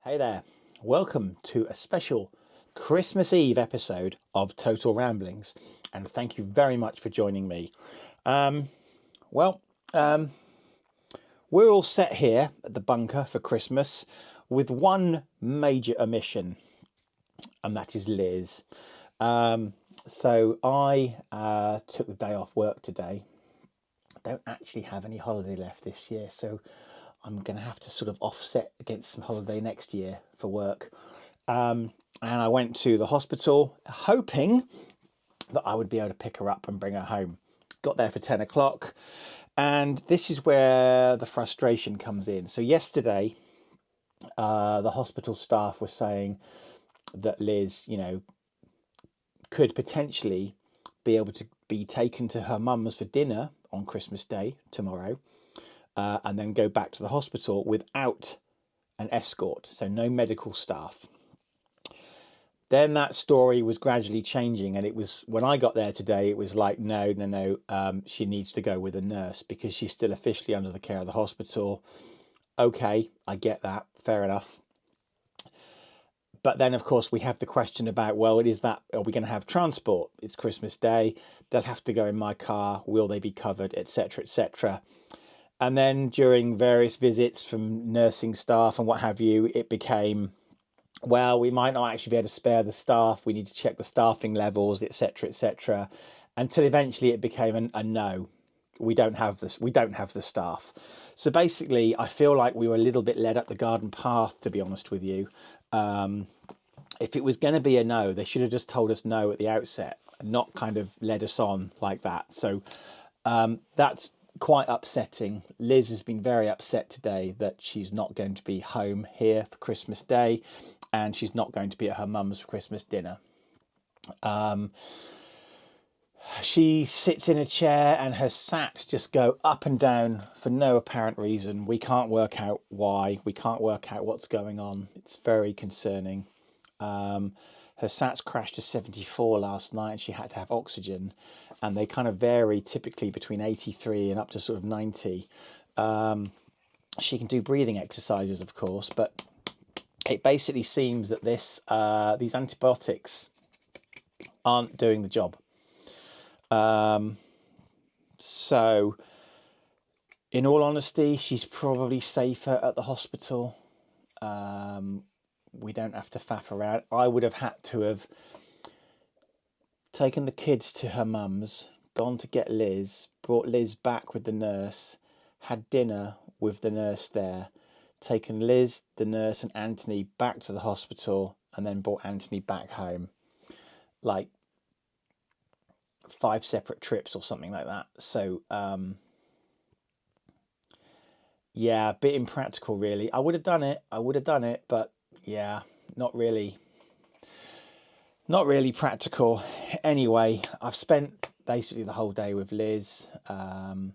Hey there, welcome to a special Christmas Eve episode of Total Ramblings, and thank you very much for joining me. Well, we're all set here at the bunker for Christmas with one major omission, and that is Liz. So I took the day off work today. I don't actually have any holiday left this year, so I'm going to have to sort of offset against some holiday next year for work. And I went to the hospital hoping that I would be able to pick her up and bring her home. Got there for 10 o'clock. And this is where the frustration comes in. So yesterday, the hospital staff were saying that Liz, could potentially be able to be taken to her mum's for dinner on Christmas Day tomorrow, and then go back to the hospital without an escort, so no medical staff. Then that story was gradually changing, and it was when I got there today, it was like, no, she needs to go with a nurse because she's still officially under the care of the hospital. Okay, I get that, fair enough. But then, of course, we have the question about, well, are we going to have transport? It's Christmas Day. They'll have to go in my car. Will they be covered, etc., etc.? And then during various visits from nursing staff and what have you, it became, well, we might not actually be able to spare the staff. We need to check the staffing levels, etc., etc. Until eventually it became a no. We don't have this. We don't have the staff. So basically, I feel like we were a little bit led up the garden path, to be honest with you. If it was going to be a no, they should have just told us no at the outset and not kind of led us on like that. So that's quite upsetting. Liz has been very upset today that she's not going to be home here for Christmas Day, and she's not going to be at her mum's for Christmas dinner. She sits in a chair and her SATs just go up and down for no apparent reason. We can't work out why. We can't work out what's going on. It's very concerning. Her SATs crashed to 74 last night and she had to have oxygen, and they kind of vary typically between 83 and up to sort of 90. She can do breathing exercises, of course, but it basically seems that these antibiotics aren't doing the job. So in all honesty, she's probably safer at the hospital. We don't have to faff around. I would have had to have taken the kids to her mum's, gone to get Liz, brought Liz back with the nurse, had dinner with the nurse there, taken Liz, the nurse, and Anthony back to the hospital, and then brought Anthony back home. Like 5 separate trips or something like that. So, yeah, a bit impractical, really. I would have done it, but yeah, not really practical. Anyway, I've spent basically the whole day with Liz, and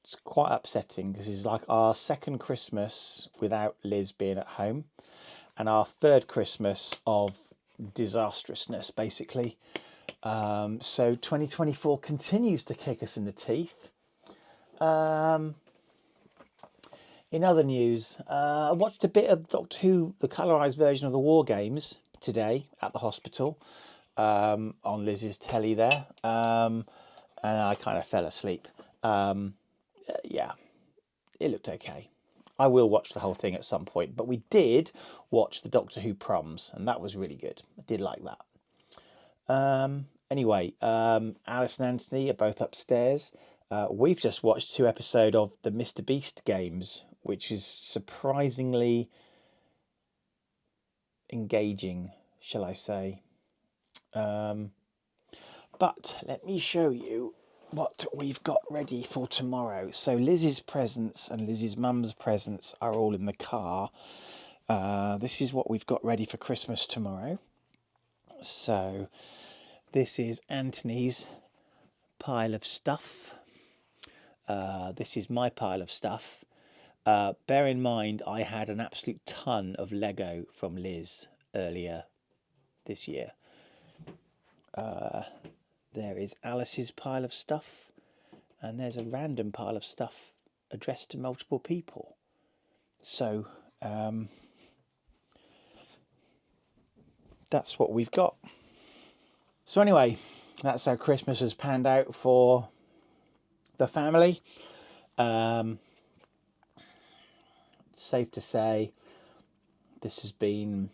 it's quite upsetting because it's like our second Christmas without Liz being at home, and our third Christmas of disastrousness, basically. So 2024 continues to kick us in the teeth. In other news, I watched a bit of Doctor Who, the colorised version of the War Games today at the hospital, on Liz's telly there, and I kind of fell asleep. Yeah, it looked okay. I will watch the whole thing at some point, but we did watch the Doctor Who proms, and that was really good. I did like that. Anyway, Alice and Anthony are both upstairs. We've just watched 2 episodes of the Mr. Beast games, which is surprisingly engaging, shall I say. But let me show you what we've got ready for tomorrow. So Liz's presents and Liz's mum's presents are all in the car. This is what we've got ready for Christmas tomorrow. So this is Anthony's pile of stuff. This is my pile of stuff. Bear in mind, I had an absolute ton of Lego from Liz earlier this year. There is Alice's pile of stuff, and there's a random pile of stuff addressed to multiple people. So that's what we've got. So anyway, that's how Christmas has panned out for the family. Safe to say, this has been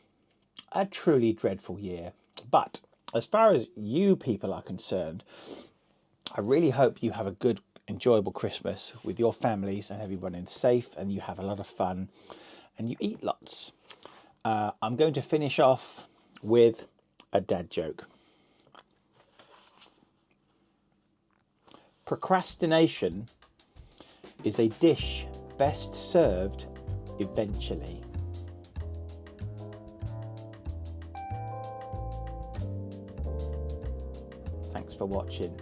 a truly dreadful year. But as far as you people are concerned, I really hope you have a good, enjoyable Christmas with your families and everyone is safe and you have a lot of fun and you eat lots. I'm going to finish off with a dad joke. Procrastination is a dish best served eventually. Thanks for watching.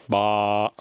Bye.